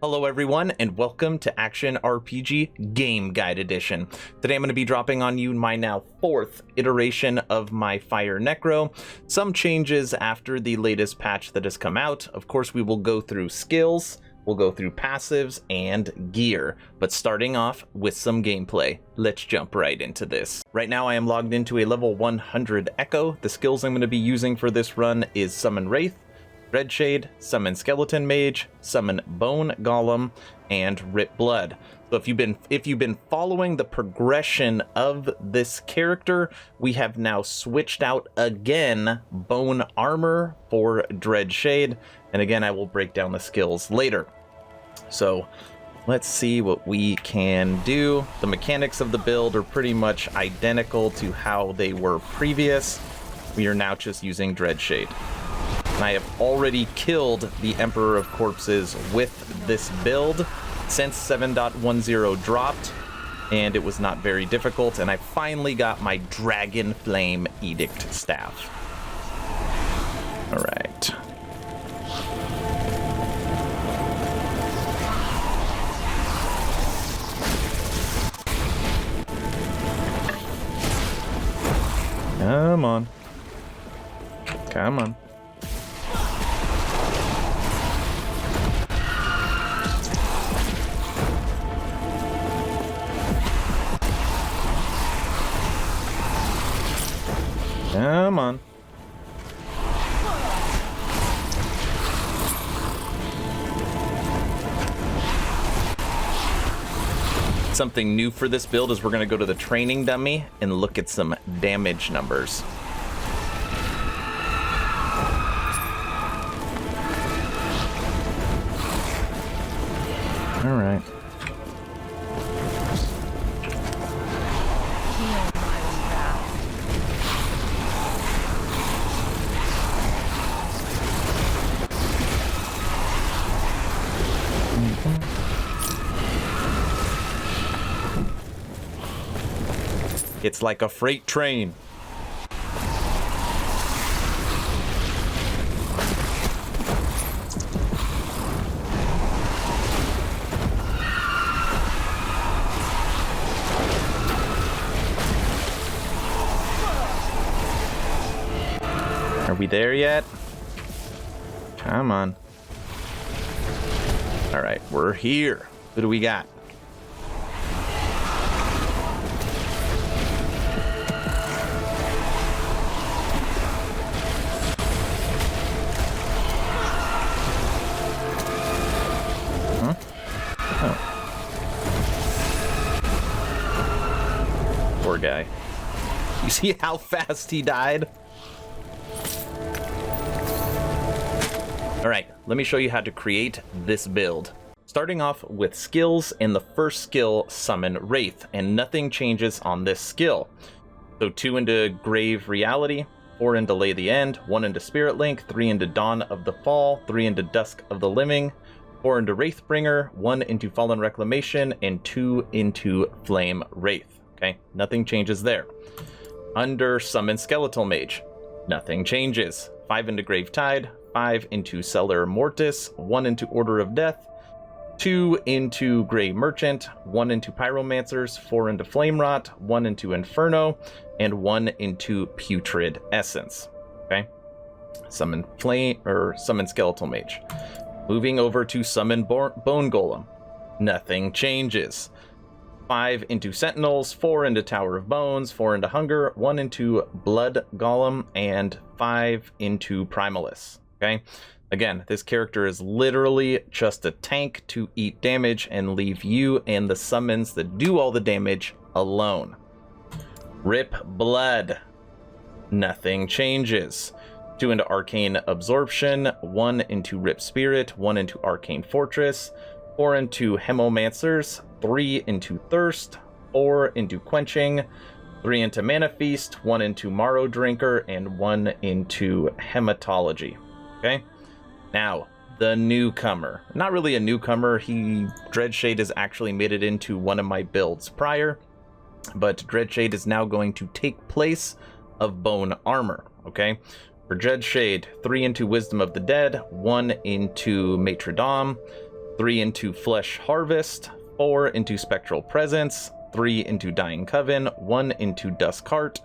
Hello everyone, and welcome to Action RPG Game Guide Edition. Today I'm going to be dropping on you my now 4th iteration of my Fire Necro. Some changes after the latest patch that has come out. Of course, we will go through skills, we'll go through passives, and gear. But starting off with some gameplay, let's jump right into this. Right now I am logged into a level 100 Echo. The skills I'm going to be using for this run is Summon Wraith, Dreadshade, Summon Skeleton Mage, Summon Bone Golem, and Rip Blood. So if you've been following the progression of this character, we have now switched out again Bone Armor for Dreadshade, and again I will break down the skills later. So let's see what we can do. The mechanics of the build are pretty much identical to how they were previous. We are now just using Dreadshade. I have already killed the Emperor of Corpses with this build since 7.10 dropped, and it was not very difficult, and I finally got my Dragon Flame Edict staff. Alright. Come on. Come on. Come on. Something new for this build is we're going to go to the training dummy and look at some damage numbers. All right. It's like a freight train. Are we there yet? Come on. All right, we're here. Who do we got? Poor guy. You see how fast he died? Alright, let me show you how to create this build. Starting off with skills, and the first skill, Summon Wraith, and nothing changes on this skill. So 2 into Grave Reality, 4 into Lay the End, 1 into Spirit Link, 3 into Dawn of the Fall, 3 into Dusk of the Living, 4 into Wraithbringer, 1 into Fallen Reclamation, and 2 into Flame Wraith. Okay, nothing changes there. Under Summon Skeletal Mage, nothing changes. 5 into Grave Tide, 5 into Cellar Mortis, 1 into Order of Death, 2 into Grey Merchant, 1 into Pyromancers, 4 into Flame Rot, 1 into Inferno, and 1 into Putrid Essence. Okay, Summon Skeletal Mage. Moving over to Summon Bone Golem, nothing changes. 5 into Sentinels, 4 into Tower of Bones, 4 into Hunger, 1 into Blood Golem, and 5 into Primalist. Okay, again, this character is literally just a tank to eat damage and leave you and the summons that do all the damage alone. Rip Blood, nothing changes. 2 into Arcane Absorption, 1 into Rip Spirit, 1 into Arcane Fortress, 4 into Hemomancers, 3 into Thirst, 4 into Quenching, 3 into Mana Feast, 1 into Marrow Drinker, and 1 into Hematology. Okay, now the newcomer. Not really a newcomer. Dreadshade has actually made it into one of my builds prior, but Dreadshade is now going to take place of Bone Armor. Okay, for Dreadshade, 3 into Wisdom of the Dead, 1 into Maitre d'Homme, 3 into Flesh Harvest, 4 into Spectral Presence, 3 into Dying Coven, 1 into Dusk Heart,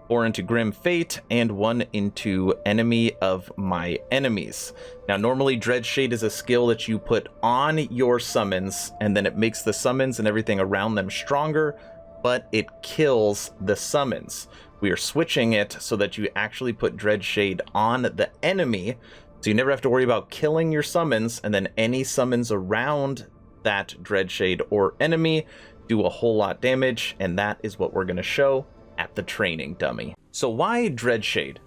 4 into Grim Fate, and 1 into Enemy of My Enemies. Now, normally Dreadshade is a skill that you put on your summons, and then it makes the summons and everything around them stronger, but it kills the summons. We are switching it so that you actually put Dreadshade on the enemy, so you never have to worry about killing your summons, and then any summons around that Dreadshade or enemy do a whole lot damage, and that is what we're going to show at the training dummy. So why Dreadshade?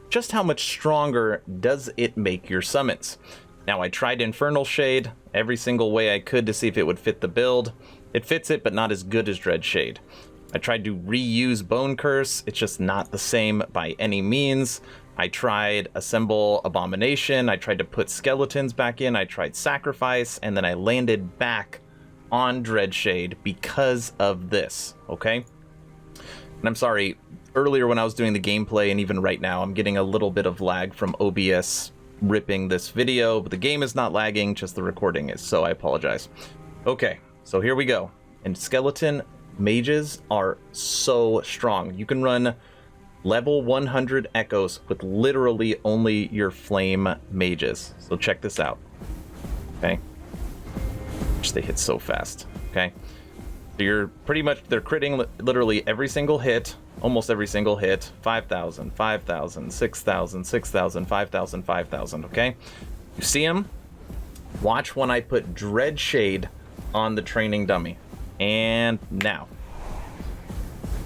Just how much stronger does it make your summons? Now, I tried Infernal Shade every single way I could to see if it would fit the build. It fits it, but not as good as Dreadshade. I tried to reuse Bone Curse. It's just not the same by any means. I tried Assemble Abomination. I tried to put Skeletons back in. I tried Sacrifice, and then I landed back on Dreadshade because of this, okay? And I'm sorry, earlier when I was doing the gameplay, and even right now, I'm getting a little bit of lag from OBS ripping this video, but the game is not lagging, just the recording is, so I apologize. Okay, so here we go. And Skeleton Mages are so strong. You can run level 100 Echoes with literally only your Flame Mages. So check this out, okay? They hit so fast, okay? So you're pretty much, they're critting literally every single hit, almost every single hit. 5,000, 5,000, 6,000, 6,000, 5,000, 5,000, okay? You see them? Watch when I put Dreadshade on the training dummy. And now.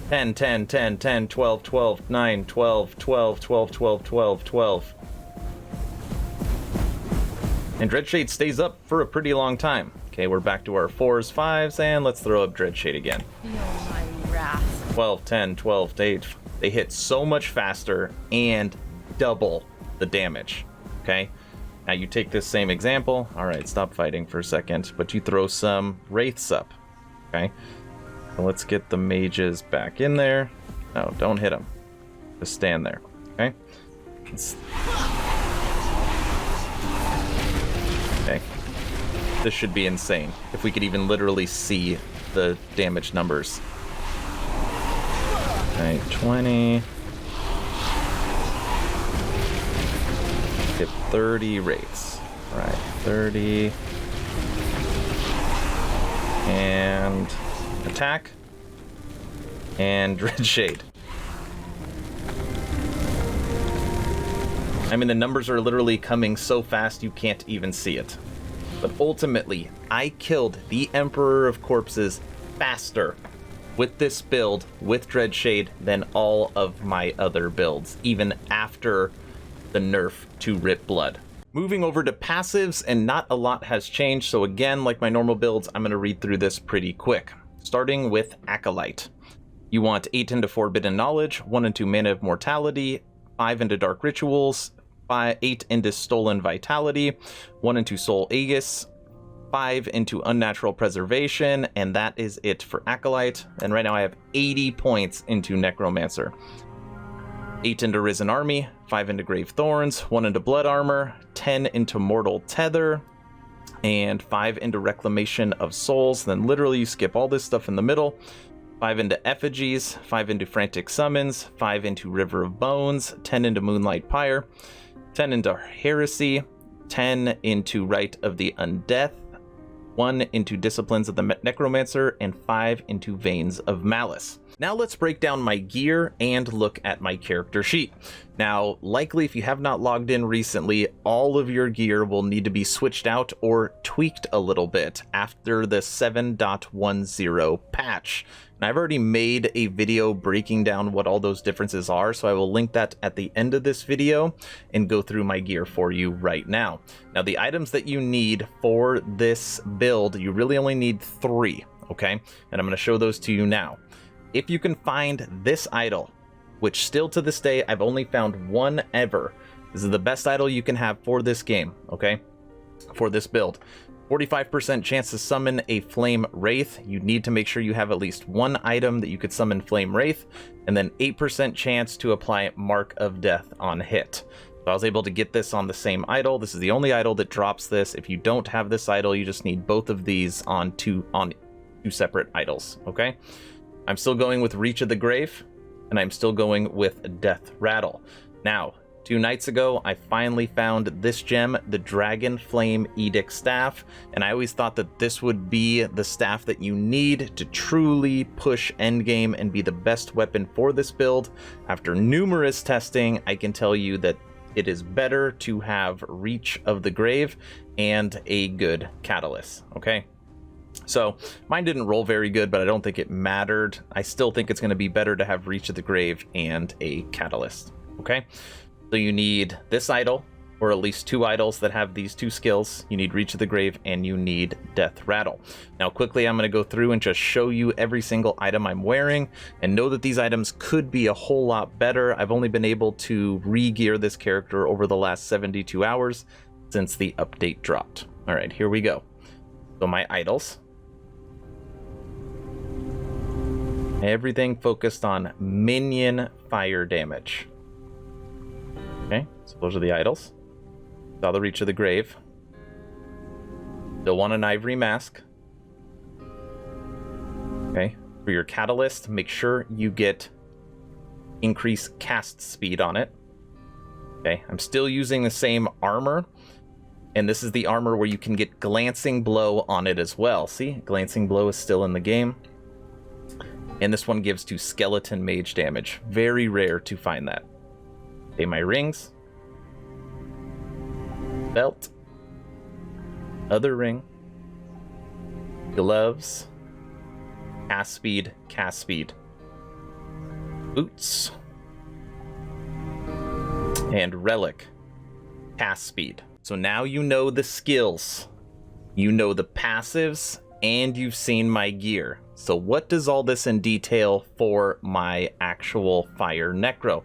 10, 10, 10, 10, 12, 12, 9, 12, 12, 12, 12, 12, 12. And Dreadshade stays up for a pretty long time. Okay, we're back to our 4s, 5s, and let's throw up Dreadshade again. Feel my wrath. 12, 10, 12, 8. They hit so much faster and double the damage. Okay, now you take this same example. All right, stop fighting for a second, but you throw some Wraiths up. Okay, so let's get the mages back in there. No, don't hit them. Just stand there. Okay. Okay. This should be insane. If we could even literally see the damage numbers. Okay, 20. Hit 30 Wraiths. All right, 30. And attack. And Dreadshade. I mean, the numbers are literally coming so fast you can't even see it. But ultimately, I killed the Emperor of Corpses faster with this build, with Dreadshade, than all of my other builds, even after the nerf to Rip Blood. Moving over to passives, and not a lot has changed, so again, like my normal builds, I'm going to read through this pretty quick. Starting with Acolyte. You want 8 into Forbidden Knowledge, 1 into Mana of Mortality, 5 into Dark Rituals, 8 into Stolen Vitality, 1 into Soul Aegis, 5 into Unnatural Preservation, and that is it for Acolyte. And right now I have 80 points into Necromancer. 8 into Risen Army, 5 into Grave Thorns, 1 into Blood Armor, 10 into Mortal Tether, and 5 into Reclamation of Souls. Then literally you skip all this stuff in the middle. 5 into Effigies, 5 into Frantic Summons, 5 into River of Bones, 10 into Moonlight Pyre, 10 into Heresy, 10 into Rite of the Undeath, 1 into Disciplines of the Necromancer, and 5 into Veins of Malice. Now let's break down my gear and look at my character sheet. Now, likely if you have not logged in recently, all of your gear will need to be switched out or tweaked a little bit after the 7.10 patch. And I've already made a video breaking down what all those differences are, so I will link that at the end of this video and go through my gear for you right now. Now, the items that you need for this build, you really only need 3, okay? And I'm going to show those to you now. If you can find this idol, which still to this day, I've only found one ever. This is the best idol you can have for this game, okay? For this build. 45% chance to summon a Flame Wraith. You need to make sure you have at least one item that you could summon Flame Wraith, and then 8% chance to apply Mark of Death on hit. So So I was able to get this on the same idol. This is the only idol that drops this. If you don't have this idol, you just need both of these on two separate idols, okay? I'm still going with Reach of the Grave, and I'm still going with Death Rattle. Now, 2 nights ago, I finally found this gem, the Dragon Flame Edict Staff, and I always thought that this would be the staff that you need to truly push endgame and be the best weapon for this build. After numerous testing, I can tell you that it is better to have Reach of the Grave and a good Catalyst, okay? So mine didn't roll very good, but I don't think it mattered. I still think it's going to be better to have Reach of the Grave and a Catalyst, okay? So you need this idol, or at least 2 idols that have these 2 skills. You need Reach of the Grave and you need Death Rattle. Now quickly, I'm going to go through and just show you every single item I'm wearing, and know that these items could be a whole lot better. I've only been able to re-gear this character over the last 72 hours since the update dropped. All right, here we go. So my idols. Everything focused on minion fire damage. Okay, so those are the idols. Saw the Reach of the Grave. Still want an Ivory Mask. Okay, for your Catalyst, make sure you get increased cast speed on it. Okay, I'm still using the same armor, and this is the armor where you can get Glancing Blow on it as well. See, Glancing Blow is still in the game. And this one gives to skeleton mage damage. Very rare to find that. Okay, my rings. Belt. Other ring. Gloves. Cast speed, cast speed. Boots. And relic. Cast speed. So now you know the skills. You know the passives, and you've seen my gear. So what does all this entail for my actual Fire Necro?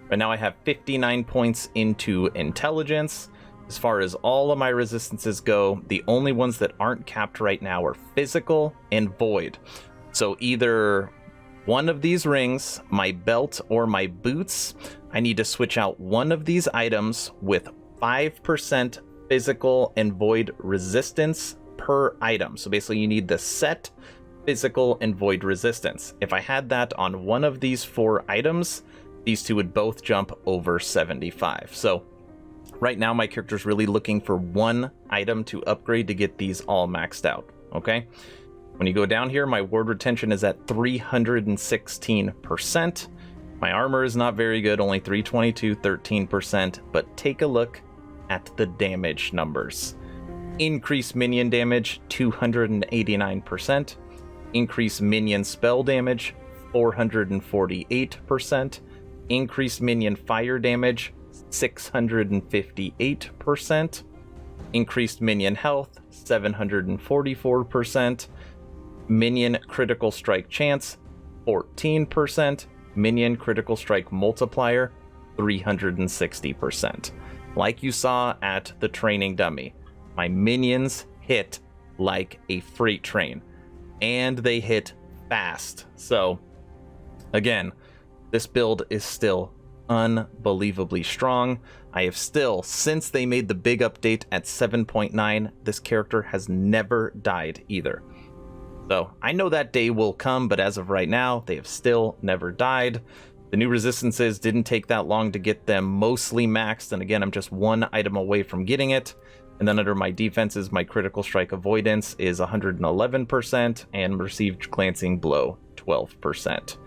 Right now I have 59 points into intelligence. As far as all of my resistances go, the only ones that aren't capped right now are physical and void. So either one of these rings, my belt, or my boots, I need to switch out one of these items with 5% physical and void resistance per item. So basically you need the set physical and void resistance. If I had that on one of these 4 items, these 2 would both jump over 75. So right now my character's really looking for one item to upgrade to get these all maxed out, okay? When you go down here, my ward retention is at 316%. My armor is not very good, only 322, 13%, but take a look at the damage numbers. Increased minion damage, 289%. Increased minion spell damage, 448%. Increased minion fire damage, 658%. Increased minion health, 744%. Minion critical strike chance, 14%. Minion critical strike multiplier, 360%. Like you saw at the training dummy, my minions hit like a freight train. And they hit fast. So, again, this build is still unbelievably strong. I have still, since they made the big update at 7.9, this character has never died either. So, I know that day will come, but as of right now, they have still never died. The new resistances didn't take that long to get them mostly maxed, and again, I'm just one item away from getting it. And then under my defenses, my critical strike avoidance is 111% and received glancing blow 12%.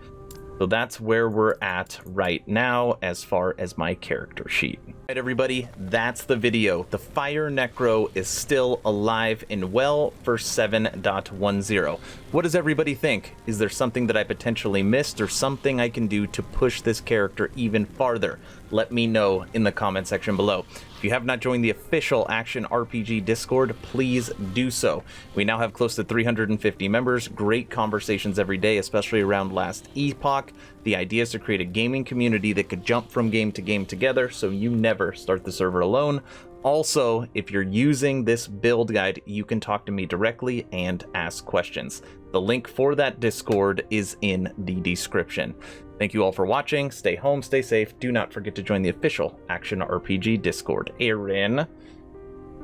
So that's where we're at right now as far as my character sheet. All right, everybody, that's the video. The Fire Necro is still alive and well for 7.10. What does everybody think? Is there something that I potentially missed or something I can do to push this character even farther? Let me know in the comment section below. If you have not joined the official Action RPG Discord, please do so. We now have close to 350 members, great conversations every day, especially around last Epoch. The idea is to create a gaming community that could jump from game to game together, so you never start the server alone. Also, if you're using this build guide, you can talk to me directly and ask questions. The link for that Discord is in the description. Thank you all for watching. Stay home, stay safe. Do not forget to join the official Action RPG Discord. Aaron,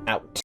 out.